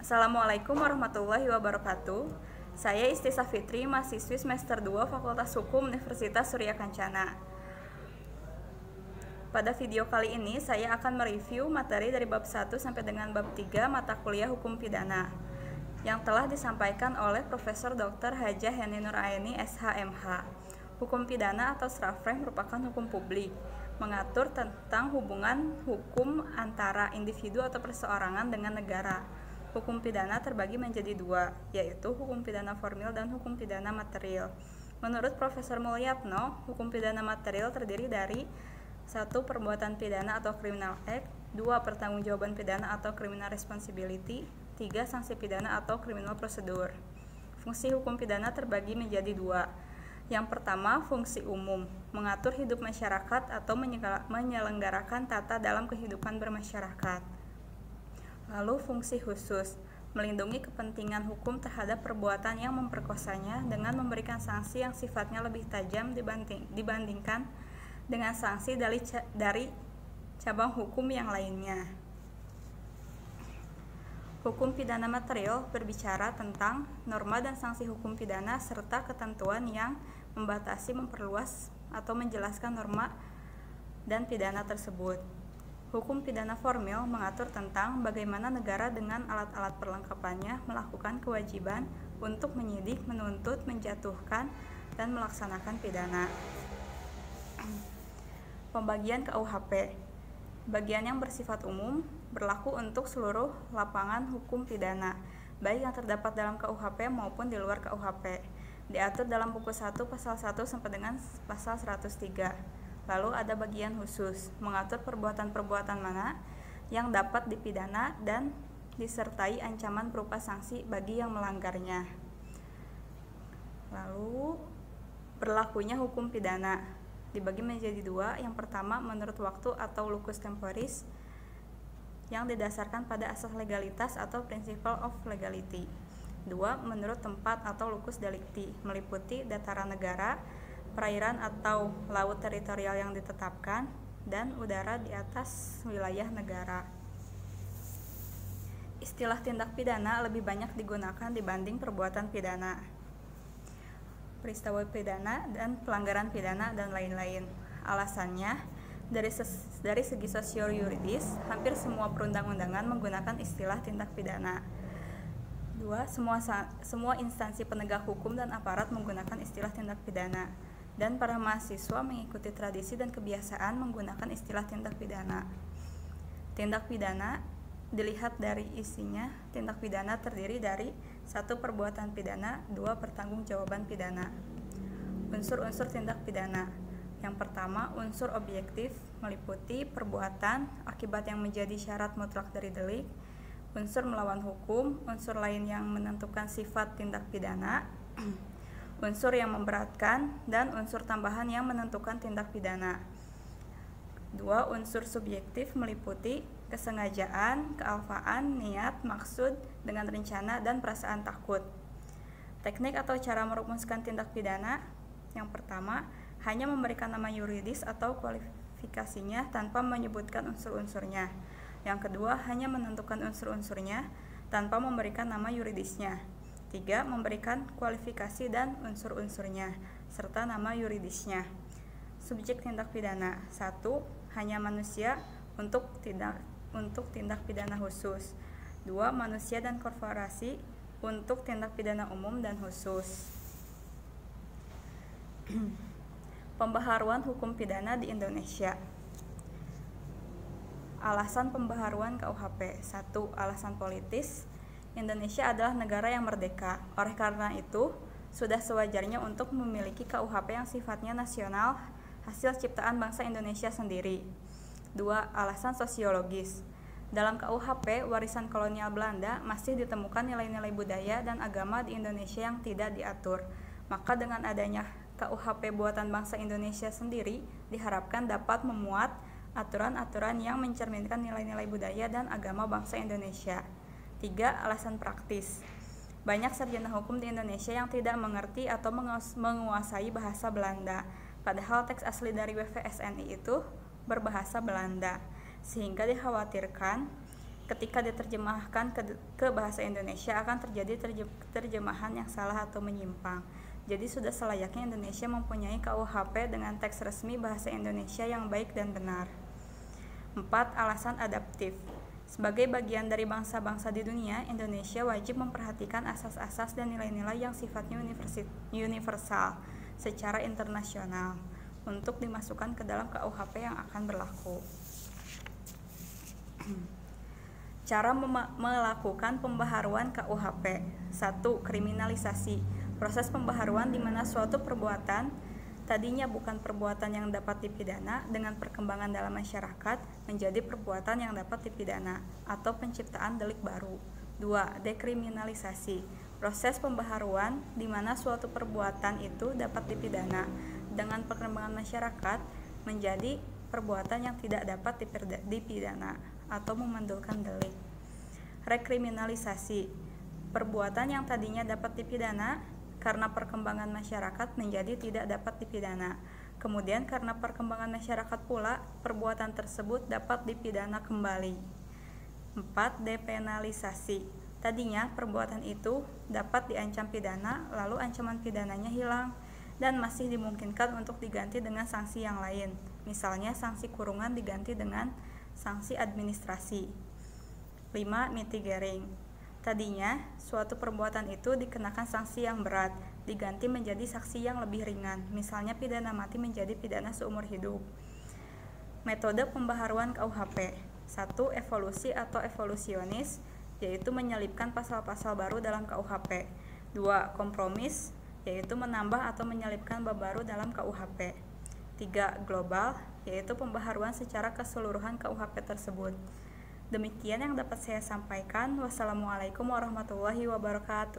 Assalamualaikum warahmatullahi wabarakatuh. Saya Istisa Fitri, mahasiswi semester 2 Fakultas Hukum Universitas Surya Kencana. Pada video kali ini saya akan mereview materi dari bab 1 sampai dengan bab 3 mata kuliah Hukum Pidana yang telah disampaikan oleh Profesor Dr. Hajah Yani Nuraini SHMH. Hukum pidana atau Strafrecht merupakan hukum publik, mengatur tentang hubungan hukum antara individu atau perseorangan dengan negara. Hukum pidana terbagi menjadi dua, yaitu hukum pidana formil dan hukum pidana material. Menurut Profesor Mulyatno, hukum pidana material terdiri dari 1. Perbuatan pidana atau criminal act, 2. Pertanggungjawaban pidana atau criminal responsibility, 3. Sanksi pidana atau criminal procedure. Fungsi hukum pidana terbagi menjadi dua. Yang pertama, fungsi umum, mengatur hidup masyarakat atau menyelenggarakan tata dalam kehidupan bermasyarakat. Lalu fungsi khusus, melindungi kepentingan hukum terhadap perbuatan yang memperkosanya dengan memberikan sanksi yang sifatnya lebih tajam dibandingkan dengan sanksi dari cabang hukum yang lainnya. Hukum pidana material berbicara tentang norma dan sanksi hukum pidana serta ketentuan yang membatasi, memperluas, atau menjelaskan norma dan pidana tersebut. Hukum pidana formil mengatur tentang bagaimana negara dengan alat-alat perlengkapannya melakukan kewajiban untuk menyidik, menuntut, menjatuhkan, dan melaksanakan pidana. Pembagian KUHP. Bagian yang bersifat umum berlaku untuk seluruh lapangan hukum pidana, baik yang terdapat dalam KUHP maupun di luar KUHP. Diatur dalam buku 1 pasal 1 sampai dengan pasal 103. Lalu ada bagian khusus, mengatur perbuatan-perbuatan mana yang dapat dipidana dan disertai ancaman berupa sanksi bagi yang melanggarnya. Lalu berlakunya hukum pidana dibagi menjadi dua. Yang pertama, menurut waktu atau lucus temporis yang didasarkan pada asas legalitas atau principle of legality. 2. Menurut tempat atau lucus delicti, meliputi dataran negara, perairan atau laut teritorial yang ditetapkan, dan udara di atas wilayah negara. Istilah tindak pidana lebih banyak digunakan dibanding perbuatan pidana, peristiwa pidana, dan pelanggaran pidana, dan lain-lain. Alasannya, dari segi sosio-yuridis, hampir semua perundang-undangan menggunakan istilah tindak pidana. 2. Semua instansi penegak hukum dan aparat menggunakan istilah tindak pidana, dan para mahasiswa mengikuti tradisi dan kebiasaan menggunakan istilah tindak pidana. Tindak pidana dilihat dari isinya. Tindak pidana terdiri dari 1. Perbuatan pidana, 2. Pertanggungjawaban pidana. Unsur-unsur tindak pidana. Yang pertama, unsur objektif, meliputi perbuatan, akibat yang menjadi syarat mutlak dari delik, unsur melawan hukum, unsur lain yang menentukan sifat tindak pidana, unsur yang memberatkan, dan unsur tambahan yang menentukan tindak pidana. 2. Unsur subjektif meliputi kesengajaan, kealfaan, niat, maksud dengan rencana, dan perasaan takut. Teknik atau cara merumuskan tindak pidana. Yang pertama, hanya memberikan nama yuridis atau kualifikasinya tanpa menyebutkan unsur-unsurnya. Yang kedua, hanya menentukan unsur-unsurnya tanpa memberikan nama yuridisnya. 3. Memberikan kualifikasi dan unsur-unsurnya, serta nama yuridisnya. Subjek tindak pidana. 1. Hanya manusia untuk tindak pidana khusus. 2. Manusia dan korporasi untuk tindak pidana umum dan khusus. Pembaharuan hukum pidana di Indonesia. Alasan pembaharuan KUHP. 1. Alasan politis. Indonesia adalah negara yang merdeka. Oleh karena itu, sudah sewajarnya untuk memiliki KUHP yang sifatnya nasional, hasil ciptaan bangsa Indonesia sendiri. 2. Alasan sosiologis. Dalam KUHP, warisan kolonial Belanda masih ditemukan nilai-nilai budaya dan agama di Indonesia yang tidak diatur. Maka dengan adanya KUHP buatan bangsa Indonesia sendiri, diharapkan dapat memuat aturan-aturan yang mencerminkan nilai-nilai budaya dan agama bangsa Indonesia. 3. Alasan praktis. Banyak sarjana hukum di Indonesia yang tidak mengerti atau menguasai bahasa Belanda, padahal teks asli dari WVSNI itu berbahasa Belanda, sehingga dikhawatirkan ketika diterjemahkan ke bahasa Indonesia akan terjadi terjemahan yang salah atau menyimpang. Jadi sudah selayaknya Indonesia mempunyai KUHP dengan teks resmi bahasa Indonesia yang baik dan benar. 4. Alasan adaptif. Sebagai bagian dari bangsa-bangsa di dunia, Indonesia wajib memperhatikan asas-asas dan nilai-nilai yang sifatnya universal secara internasional untuk dimasukkan ke dalam KUHP yang akan berlaku. Cara melakukan pembaharuan KUHP. 1. Kriminalisasi. Proses pembaharuan di mana suatu perbuatan tadinya bukan perbuatan yang dapat dipidana dengan perkembangan dalam masyarakat menjadi perbuatan yang dapat dipidana atau penciptaan delik baru. 2. Dekriminalisasi. Proses pembaharuan di mana suatu perbuatan itu dapat dipidana dengan perkembangan masyarakat menjadi perbuatan yang tidak dapat dipidana atau memandulkan delik. Rekriminalisasi. Perbuatan yang tadinya dapat dipidana karena perkembangan masyarakat menjadi tidak dapat dipidana. Kemudian karena perkembangan masyarakat pula, perbuatan tersebut dapat dipidana kembali. 4. Depenalisasi. Tadinya perbuatan itu dapat diancam pidana, lalu ancaman pidananya hilang dan masih dimungkinkan untuk diganti dengan sanksi yang lain. Misalnya sanksi kurungan diganti dengan sanksi administrasi. 5. Mitigating. Tadinya suatu perbuatan itu dikenakan sanksi yang berat, diganti menjadi sanksi yang lebih ringan, misalnya pidana mati menjadi pidana seumur hidup. Metode pembaharuan KUHP. 1. Evolusi atau evolusionis, yaitu menyelipkan pasal-pasal baru dalam KUHP. 2. Kompromis, yaitu menambah atau menyelipkan bab baru dalam KUHP. 3. Global, yaitu pembaharuan secara keseluruhan KUHP tersebut. Demikian yang dapat saya sampaikan. Wassalamualaikum warahmatullahi wabarakatuh.